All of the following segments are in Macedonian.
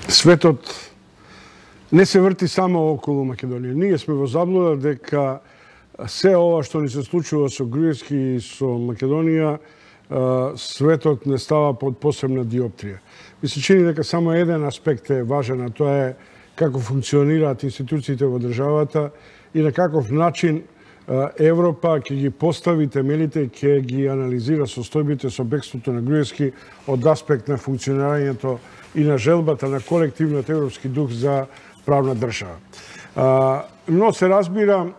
Светот не се врти само околу Македонија. Ние сме во заблуда дека се ова што ни се случува со Груевски и со Македонија, светот не става под посебна диоптрија. Ми се чини дека само еден аспект е важен, а тоа е како функционираат институциите во државата и на каков начин Европа ќе ги постави темелите и ќе ги анализира состојбите со бегството на Груевски од аспект на функционирањето и на желбата на колективниот европски дух за правна држава. Но се разбира,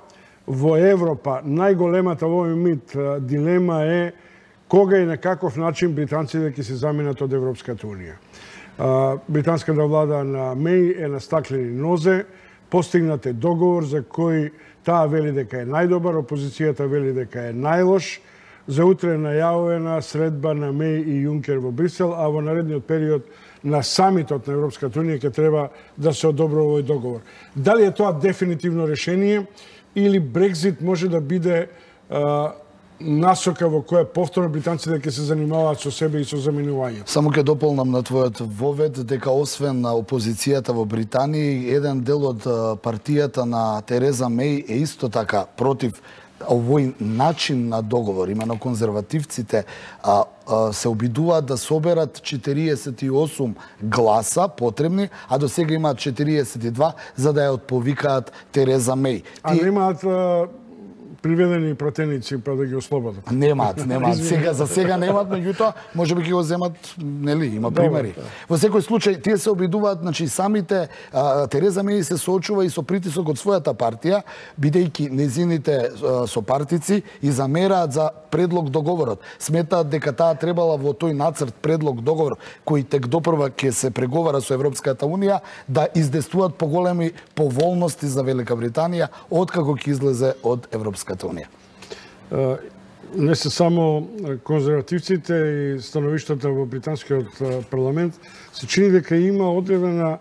во Европа најголемата во овој момент дилема е кога и на каков начин британците ќе се заминат од Европската унија. Британската влада на Меј е на стаклени нозе, постигнат е договор за кој таа вели дека е најдобар, опозицијата вели дека е најлош. За утре најавена средба на Меј и Јункер во Брисел, а во наредниот период на самитот на Европската унија ќе треба да се одобри овој договор. Дали е тоа дефинитивно решение или Брекзит може да биде насока во која повторно британците ќе се занимаваат со себе и со заминување? Само ќе дополнам на твојот вовед дека освен на опозицијата во Британија, еден дел од партијата на Тереза Меј е исто така против овој начин на договор. Имено конзервативците се обидуваат да соберат 48 гласа потребни, а до сега имаат 42 за да ја отповикаат Тереза Меј. А немаат приведени пратеници па да ги ослободат? Немаат. За сега немаат, меѓутоа можеби ќе го земат, нели, има примери. Во секој случај тие се обидуваат, значи самите Тереза Меј се соочува и со притисок од својата партија, бидејќи незините сопартици и замераат за предлог договорот. Сметаат дека таа требала во тој нацрт предлог договор кој тек допрва ќе се преговара со Европската унија да издействуваат поголеми поволности за Велика Британија откако ќе излезе од Европската унија. Не се само конзервативците и становиштата во британскиот парламент, се чини дека има одредена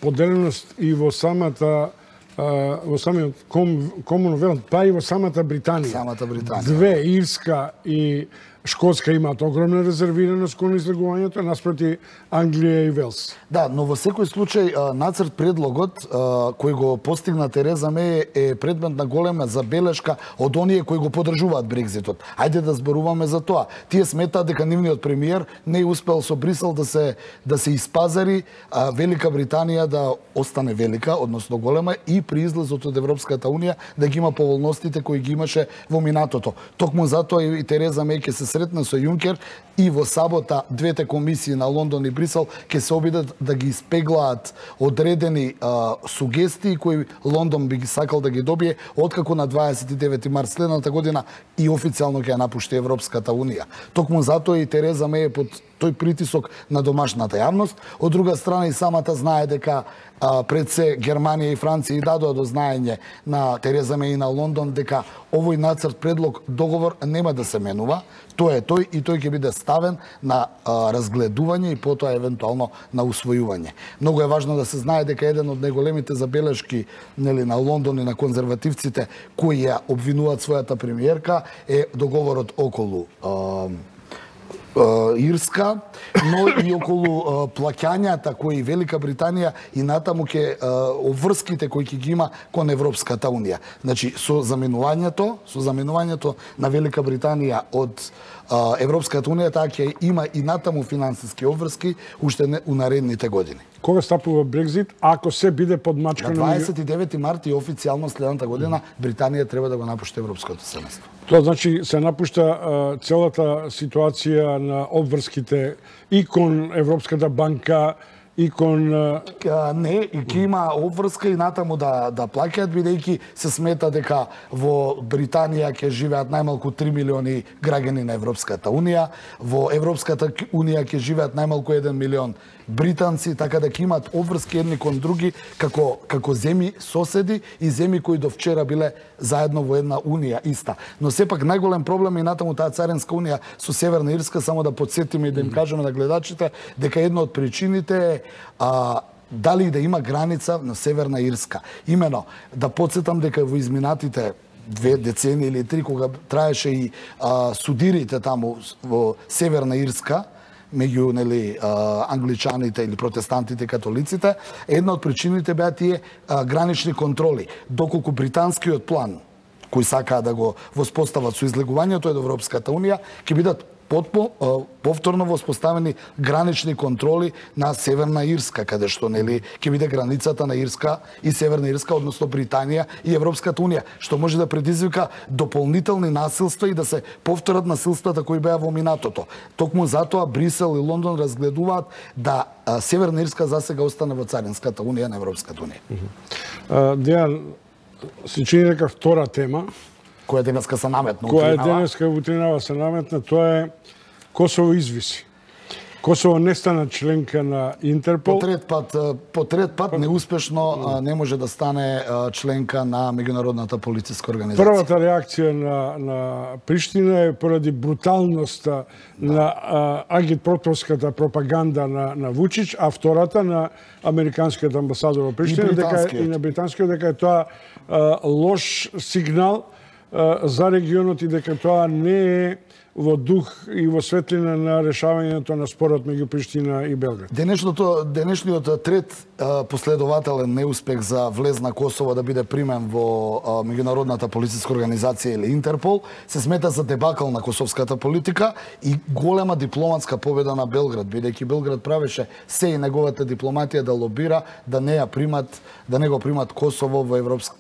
поделеност и во самата во самиот Commonwealth, па и во самата Британија. Две, Ирска и Шкотска имаат огромна резервираност кон излегувањето, наспроти Англија и Велс. Да, но во секој случај нацрт предлогот кој го постигна Тереза Меј е предмет на голема забелешка од оние кои го поддржуваат Брекзитот. Ајде да зборуваме за тоа. Тие сметаат дека нивниот премиер не успел со Брисел да се испазари Велика Британија да остане велика, односно голема, и при излезот од Европската унија да ги има поволностите кои ги имаше во минатото. Токму затоа и Тереза Меј ќе се сретна со Јункер и во сабота двете комисии на Лондон и Брисел ќе се обидат да ги испеглаат одредени сугестии кои Лондон би ги сакал да ги добие откако на 29 март следната година и официјално ќе ја напушти Европската унија. Токму затоа и Тереза Меј е под тој притисок на домашната јавност. Од друга страна и самата знае дека пред се Германија и Франција и дадоа до знаење на Тереза Меј и на Лондон дека овој нацрт предлог договор нема да се менува. Тој е тој и тој ќе биде ставен на разгледување и потоа евентуално на усвојување. Многу е важно да се знае дека еден од најголемите забелешки, нели, на Лондон и на конзервативците кои ја обвинуваат својата премиерка е договорот околу Ирска, но и околу плаќањата кои Велика Британија и натаму ќе обврските кои ќе ги има кон Европската унија. Значи со заминувањето на Велика Британија од Европската унија, таа ќе има и натаму финансиски обврски уште у наредните години. Кога стапува Брекзит, ако се биде подмачкано? На 29 март и официјално следната година Британија треба да го напушти Европското семејство. Тоа значи се напушта целата ситуација на обврските и кон Европската банка, и кон... Не, и ќе има обврска и натаму да плаќаат, бидејќи се смета дека во Британија ќе живеат најмалку 3 милиони граѓани на Европската унија, во Европската унија ќе живеат најмалку 1 милион британци, така да ќе имаат обврски едни кон други како земји соседи и земји кои до вчера биле заедно во една унија иста. Но сепак најголем проблем е натаму таа царинска унија со Северна Ирска, само да потсетиме и да им кажеме на гледачите дека една од причините е дали да има граница на Северна Ирска. Имено, да потсетам дека во изминатите 2 децении или 3, кога траеше и судирите таму во Северна Ирска, меѓу англичаните или протестантите и католиците, една од причините беа тие гранични контроли. Доколку британскиот план, кој сакаа да го воспостават со излегувањето од Европската Унија, ќе бидат повторно воспоставени гранични контроли на Северна Ирска, каде што ќе биде границата на Ирска и Северна Ирска, односно Британија и Европската Унија, што може да предизвика дополнителни насилства и да се повторат насилствата кои беа во минатото. Токму затоа Брисел и Лондон разгледуваат да Северна Ирска засега остане во Царинската Унија на Европската Унија. Дејан, се чини дека втора тема која денеска се наметна. Која денеска утринава се наметна, тоа е Косово извиси. Косово не стана членка на Интерпол. По трет пат неуспешно не може да стане членка на меѓународната полициска организација. Првата реакција на Приштина е поради бруталноста на агитпротовската пропаганда на Вучич, а втората на американскиот амбасадор во Приштина и на британскиот дека е тоа лош сигнал за регионот и дека тоа не е во дух и во светлина на решавањето на спорот меѓу Приштина и Белград. Денешниот трет последователен неуспех за влез на Косово да биде примен во меѓународната полициска организација или Интерпол се смета за дебакл на косовската политика и голема дипломатска победа на Белград, бидејќи Белград правеше се и неговата дипломатија да лобира да не го примат Косово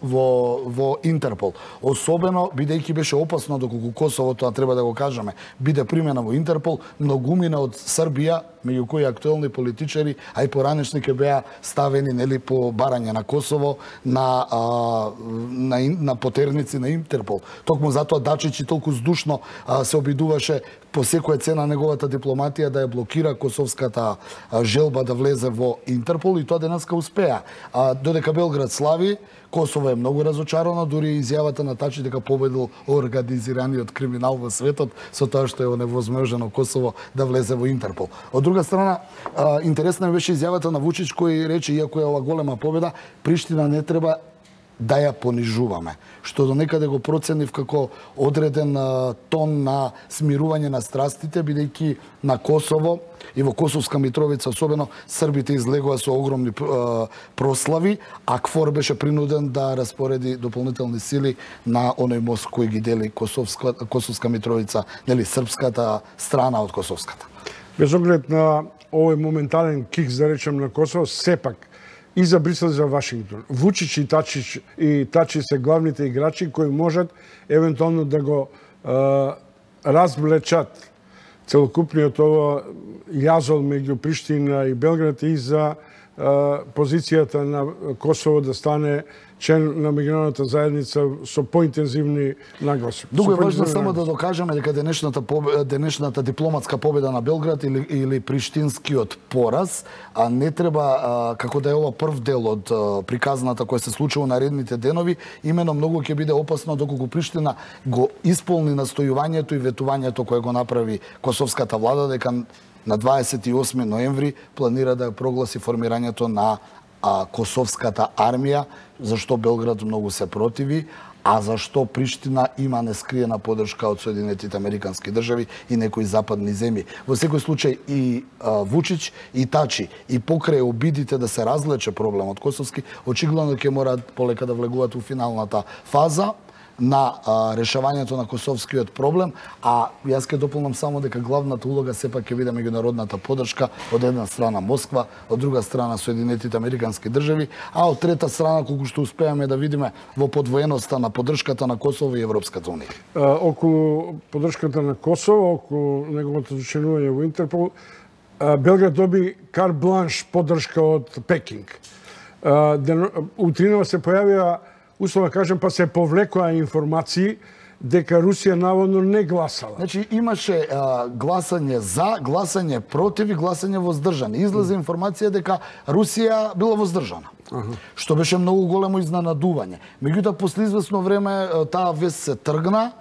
во Интерпол. Особено бидејќи беше опасно доколку Косово, тоа треба да го кажеме, биде примена во Интерпол, многумина од Србија, меѓу кои актуелни политичари, а и поранешни ке беа ставени по барање на Косово на потерници на Интерпол. Токму затоа Дачич и толку здушно се обидуваше по секоја цена неговата дипломатија да ја блокира косовската желба да влезе во Интерпол и тоа денеска успеа. Додека Белград слави, Косово е многу разочарано, дури изјавата на Тачи дека победил организираниот криминал во светот со тоа што е невозможно Косово да влезе во Интерпол. Од друга страна, интересна беше изјавата на Вучич кој рече, иако е ова голема победа, Приштина не треба да ја понижуваме, што до некаде го проценив како одреден тон на смирување на страстите, бидејќи на Косово и во Косовска Митровица особено Србите излегува со огромни прослави, а КФОР беше принуден да распореди дополнителни сили на оној мост кој ги дели Косовска Митровица, српската страна од косовската. Без оглед на овој моментален кик, да речем, на Косово, сепак и за Брисел и за Вашингтон. Вучич и Тачи се главните играчи кои можат евентуално да го развлечат целокупниот ова јазол меѓу Приштина и Белград и за позицијата на Косово да стане член на меѓународната заедница со поинтензивни нагласи. Дуго е важно само да докажеме дека денешната дипломатска победа на Белград или приштинскиот пораз не треба, како да е ова прв дел од приказната која се случува наредните денови, имено многу ќе биде опасно доколку Приштина го исполни настојувањето и ветувањето кое го направи косовската влада дека на 28 ноември планира да прогласи формирањето на косовската армија, зашто Белград многу се противи, а зашто Приштина има нескриена поддршка од Соединетите Американски држави и некои западни земји. Во секој случај и Вучич и Тачи и покрај обидите да се разлече проблемот косовски, очигледно ќе мораат полека да влегуваат у финалната фаза на решавањето на косовскиот проблем, а јас ќе дополнам само дека главната улога сепак ќе биде меѓународната поддршка од една страна Москва, од друга страна Соединетите Американски држави, а од трета страна колку што успеаме да видиме во подвоеноста на поддршката на Косово и Европската унија. Околу поддршката на Косово, околу неговото зачленување во Интерпол, Белград доби кар бланш поддршка од Пекинг. Утринава се појавија, условно кажем, па се повлекоа информации дека Русија наводно не гласала. Значи имаше гласање за, гласање против и гласање воздржан. Излезе информација дека Русија била воздржана. Што беше многу големо изненадување. Меѓутоа после извесно време таа вест се тргна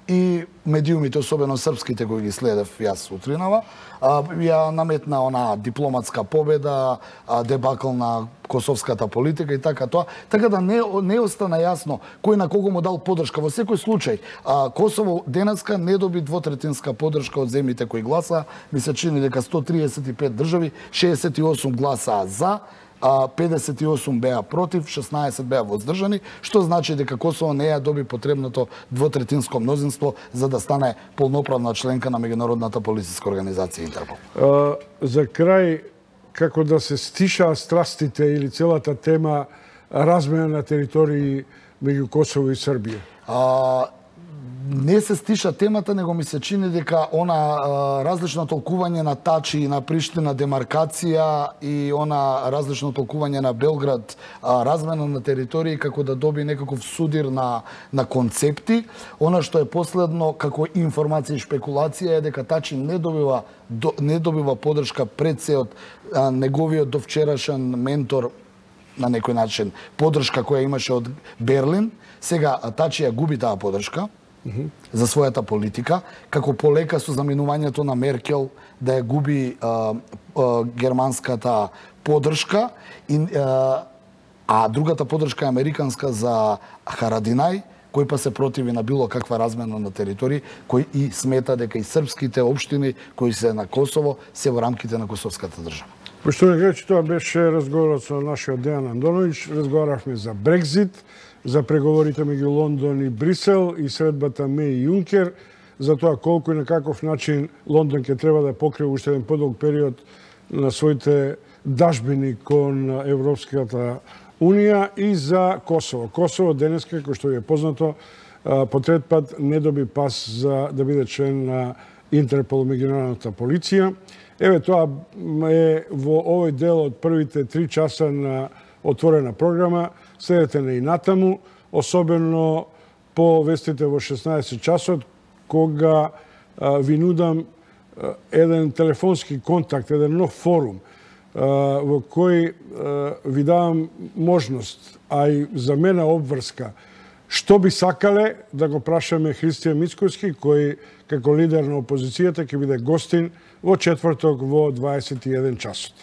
и медиумите, особено српските кои ги следев јас утринава, ја наметна она дипломатска победа, дебакл на косовската политика и така тоа. Така да не остана јасно кој на кого му дал подршка. Во секој случај, Косово денеска не доби двотретинска подршка од земјите кои гласа. Ми се чини дека 135 држави, 68 гласаа за, 58 беа против, 16 беа воздржани, што значи дека Косово не ја доби потребното двотретинско мнозинство за да стане полноправна членка на меѓународната полициска организација Интерпол. За крај, како да се стишаа страстите или целата тема размена на територии меѓу Косово и Србија? Не се стиша темата, него ми се чини дека она различно толкување на Тачи и на Приштина демаркација и она различно толкување на Белград размена на територии како да доби некаков судир на концепти. Она што е последно како информација и шпекулација е дека Тачи не добива подршка пред се од неговиот довчерашен ментор, на некој начин подршка која имаше од Берлин. Сега Тачи ја губи таа подршка за својата политика, како полека со заминувањето на Меркел да ја губи германската подршка, а другата подршка е американска за Харадинај, кој па се противи на било каква размена на територии, кој и смета дека и српските општини кои се на Косово се во рамките на косовската држава. Пошто не гледа, тоа беше разговорот со нашиот Дејан Андоновиќ, разговаравме за Брекзит, за преговорите меѓу Лондон и Брисел и средбата Меј и Јункер, за тоа колку и на каков начин Лондон ќе треба да покрие уште еден подолг период на своите дажбини кон Европската Унија и за Косово. Косово денеска, кој што е познато, по трет пат не доби пас за да биде член на Интерпол, меѓународната полиција. Еве, тоа е во овој дел од првите 3 часа на отворена програма. Следете на и натаму, особено по вестите во 16 часот, кога ви нудам еден телефонски контакт, еден нов форум, во кој ви давам можност, а и за мене обврска, што би сакале да го прашаме Христијан Мицкоски, кој како лидер на опозицијата ќе биде гостин во четврток во 21 часот.